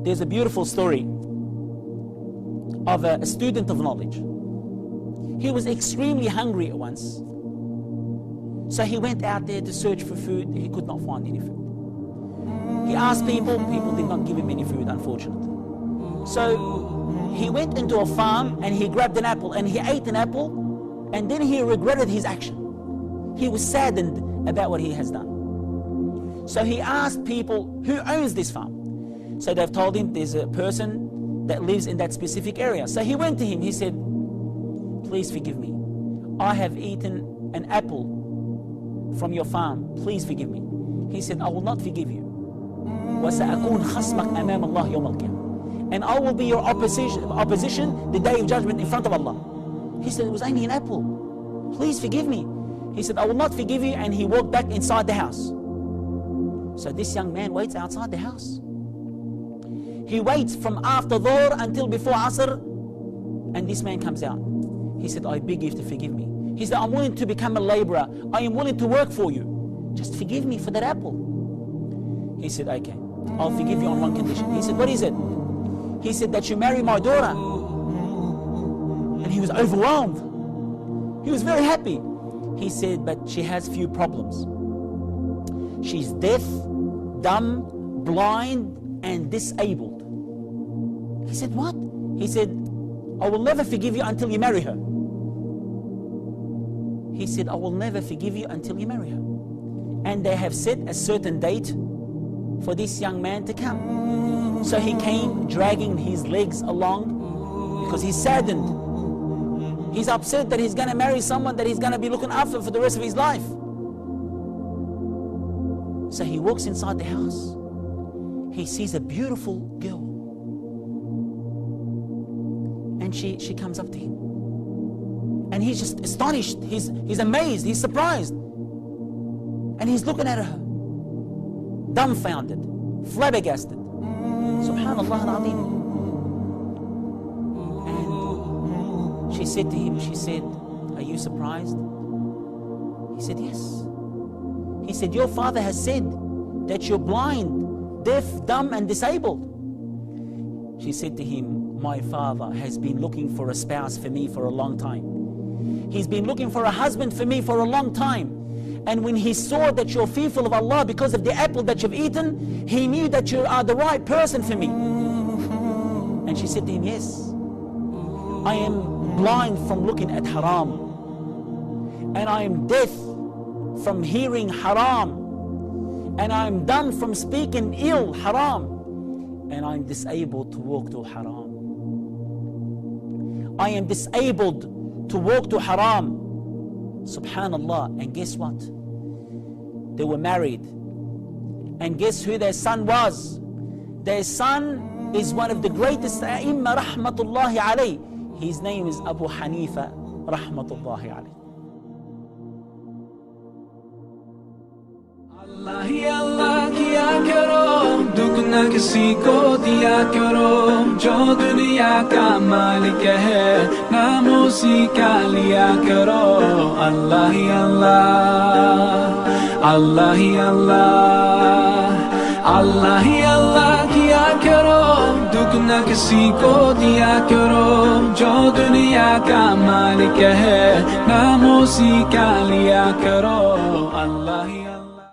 There's a beautiful story of a student of knowledge. He was extremely hungry at once. So he went out there to search for food. He could not find any food. He asked people did not give him any food, unfortunately. So he went into a farm and he grabbed an apple and he ate an apple, and then he regretted his action. He was saddened about what he has done. So he asked people, who owns this farm? So they've told him there's a person that lives in that specific area. So he went to him, he said, please forgive me. I have eaten an apple from your farm. Please forgive me. He said, I will not forgive you. وَسَأَكُونْ خَصْمَكْ أَمَامَ اللَّهِ يَوْمَ الْقِيَامَةِ. And I will be your opposition the day of judgment in front of Allah. He said, it was only an apple. Please forgive me. He said, I will not forgive you, and he walked back inside the house. So this young man waits outside the house. He waits from after Dhuhr until before Asr, and this man comes out. He said, I beg you to forgive me. He said, I'm willing to become a laborer. I am willing to work for you. Just forgive me for that apple. He said, okay, I'll forgive you on one condition. He said, what is it? He said, that you marry my daughter. And he was overwhelmed. He was very happy. He said, but she has few problems. She's deaf, dumb, blind, and disabled. He said, what? He said, I will never forgive you until you marry her. He said, I will never forgive you until you marry her. And they have set a certain date for this young man to come. So he came dragging his legs along because he's saddened. He's upset that he's going to marry someone that he's going to be looking after for the rest of his life. So he walks inside the house. He sees a beautiful girl. And she comes up to him. And he's just astonished. He's amazed. He's surprised. And he's looking at her, dumbfounded, flabbergasted. Subhanallah al-Azim. And she said to him, she said, are you surprised? He said, yes. He said, your father has said that you're blind, deaf, dumb, and disabled. She said to him, my father has been looking for a spouse for me for a long time. He's been looking for a husband for me for a long time. And when he saw that you're fearful of Allah because of the apple that you've eaten, he knew that you are the right person for me. And she said to him, yes, I am blind from looking at haram. And I am deaf from hearing haram. And I am dumb from speaking ill haram. And I am disabled to walk to haram. I am disabled to walk to haram. Subhanallah. And guess what? They were married. And guess who their son was? Their son is one of the greatest A'imma rahmatullahi alayh. His name is Abu Hanifa rahmatullahi alayh. अल्लाह ही अल्लाह किया करो, दुख न किसी को दिया करो, जो दुनिया का मालिक है नाम उसी का लिया करो। अल्लाह ही अल्लाह, अल्लाह ही अल्लाह, अल्लाह ही अल्लाह किया करो, दुख न किसी को दिया करो, जो दुनिया का मालिक है नाम उसी का लिया करो। अल्लाह ही अल्लाह।